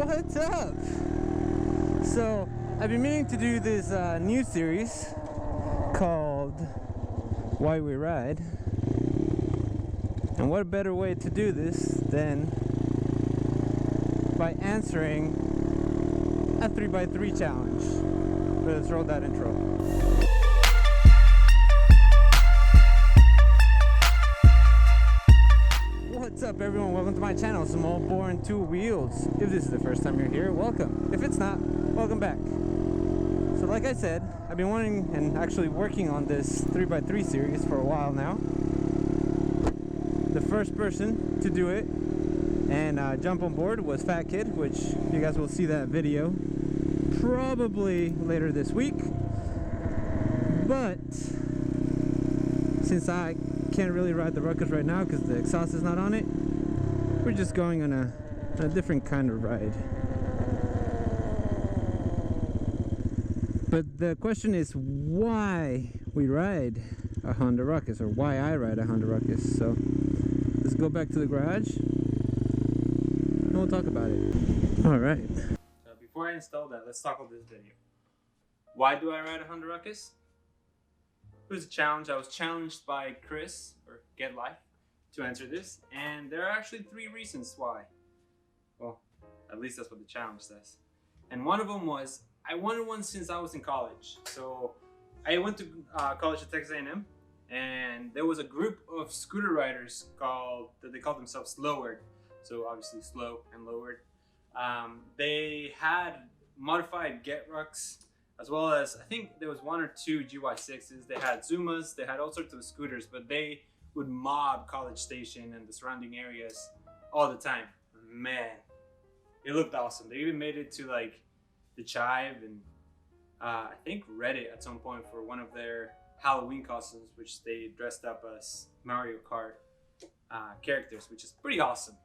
What's up? So I've been meaning to do this new series called Why We Ride, and what a better way to do this than by answering a 3x3 challenge. But let's roll that intro. What's up, everyone? Welcome to my channel, Small Born Two Wheels. If this is the first time you're here, welcome. If it's not, welcome back. So like I said, I've been wanting and actually working on this 3x3 series for a while now. The first person to do it and jump on board was Fat Kid, which you guys will see that video probably later this week. But since I can't really ride the Ruckus right now because the exhaust is not on it, we're just going on a different kind of ride. But the question is why we ride a Honda Ruckus, or why I ride a Honda Ruckus. So let's go back to the garage and we'll talk about it. Alright. Before I install that, let's talk about this video. Why do I ride a Honda Ruckus? It was a challenge. I was challenged by Chris, or GETLife, to answer this, and there are actually 3 reasons why. Well, at least that's what the challenge says. And one of them was, I wanted one since I was in college. So I went to college at Texas A&M, and there was a group of scooter riders they called themselves Lowered. So obviously slow and lowered. They had modified GetRucks, as well as, I think there was 1 or 2 GY6s. They had Zumas, they had all sorts of scooters, but they would mob College Station and the surrounding areas all the time. Man, it looked awesome. They even made it to like the Chive and I think Reddit at some point for one of their Halloween costumes, which they dressed up as Mario Kart characters, which is pretty awesome.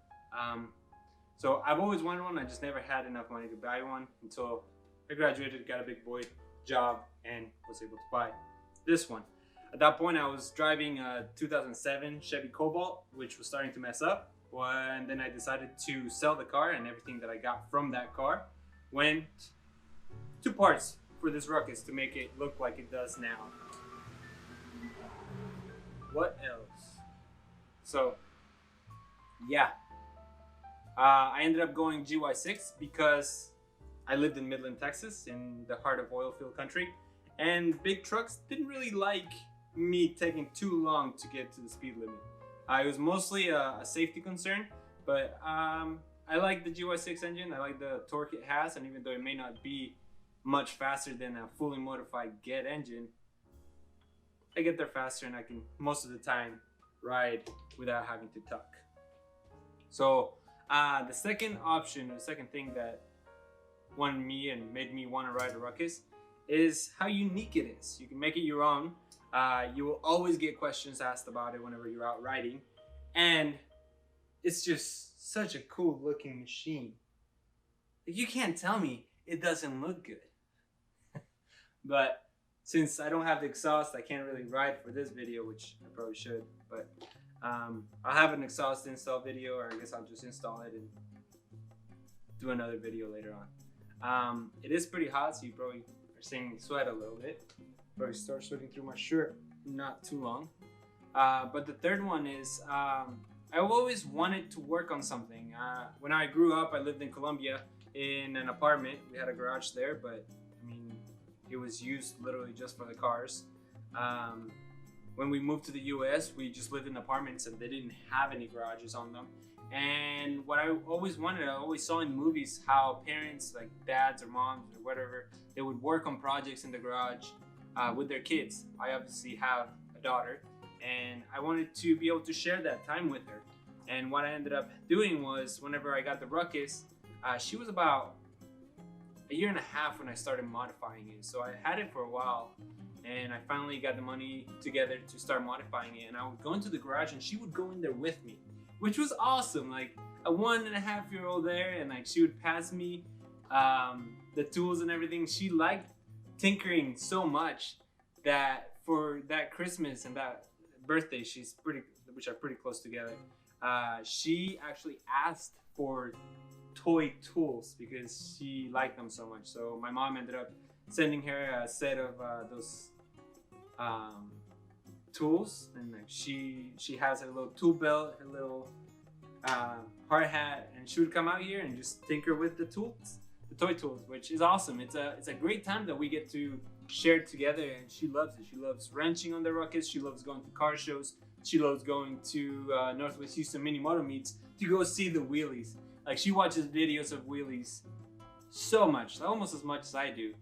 So I've always wanted one. I just never had enough money to buy one until I graduated, got a big boy job, and was able to buy this one. At that point, I was driving a 2007 Chevy Cobalt, which was starting to mess up. And then I decided to sell the car, and everything that I got from that car went to parts for this Ruckus to make it look like it does now. What else? So, yeah. I ended up going GY6 because I lived in Midland, Texas, in the heart of oil field country, and big trucks didn't really like me taking too long to get to the speed limit. It was mostly a safety concern, but I like the GY6 engine. I like the torque it has, and even though it may not be much faster than a fully modified Get engine, I get there faster and I can most of the time ride without having to tuck. So the second option, or the second thing that won me and made me want to ride a Ruckus is how unique it is. You can make it your own. You will always get questions asked about it whenever you're out riding, and it's just such a cool looking machine. You can't tell me it doesn't look good. But since I don't have the exhaust, I can't really ride for this video, which I probably should, but I'll have an exhaust install video, or I guess I'll just install it and do another video later on. It is pretty hot, so you probably are seeing me sweat a little bit. Probably start sweating through my shirt not too long. But the third one is I always wanted to work on something. When I grew up, I lived in Colombia in an apartment. We had a garage there, but I mean, it was used literally just for the cars. When we moved to the US, we just lived in apartments and they didn't have any garages on them. And what I always wanted, I always saw in movies how parents, like dads or moms or whatever, they would work on projects in the garage with their kids. I obviously have a daughter, and I wanted to be able to share that time with her. And what I ended up doing was, whenever I got the Ruckus, she was about 1.5 years when I started modifying it. So I had it for a while, and I finally got the money together to start modifying it. And I would go into the garage and she would go in there with me, which was awesome. Like a 1.5-year-old there, and like she would pass me the tools and everything. She liked tinkering so much that for that Christmas and that birthday, which are pretty close together, she actually asked for toy tools because she liked them so much. So my mom ended up sending her a set of those tools, and like she has her little tool belt, her little hard hat, and she would come out here and just tinker with the tools, the toy tools, which is awesome. It's a great time that we get to share together, and she loves it. She loves wrenching on the Ruckus. She loves going to car shows. She loves going to Northwest Houston mini moto meets to go see the wheelies. Like, she watches videos of wheelies so much, almost as much as I do.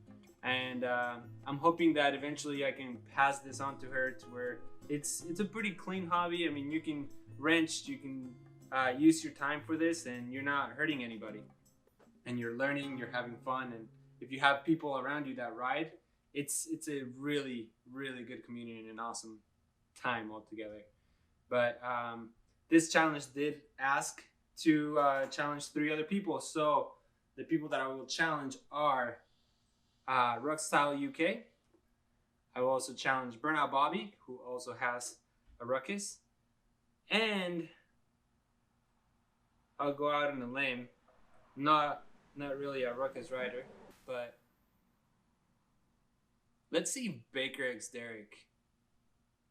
And I'm hoping that eventually I can pass this on to her to where it's a pretty clean hobby. I mean, you can wrench, you can use your time for this, and you're not hurting anybody. And you're learning, you're having fun, and if you have people around you that ride, it's a really, really good community and an awesome time altogether. But this challenge did ask to challenge 3 other people. So the people that I will challenge are Ruck Style UK. I will also challenge Burnout Bobby, who also has a Ruckus. And I'll go out on a limb. Not really a Ruckus rider, but let's see if Baker X Derek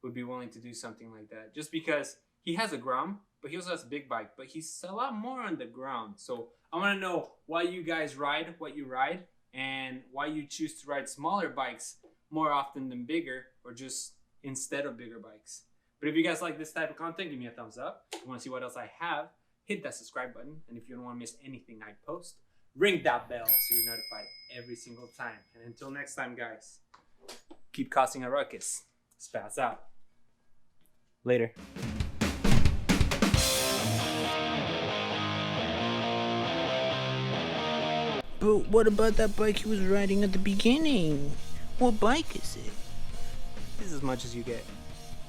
would be willing to do something like that. Just because he has a Grom, but he also has a big bike, but he's a lot more on the ground. So I want to know why you guys ride what you ride, and why you choose to ride smaller bikes more often than bigger, or just instead of bigger bikes. But if you guys like this type of content, give me a thumbs up. If you want to see what else I have, hit that subscribe button. And if you don't want to miss anything I post, ring that bell so you're notified every single time. And until next time, guys, keep causing a ruckus. Spaz out. Later. But what about that bike he was riding at the beginning? What bike is it? This is as much as you get.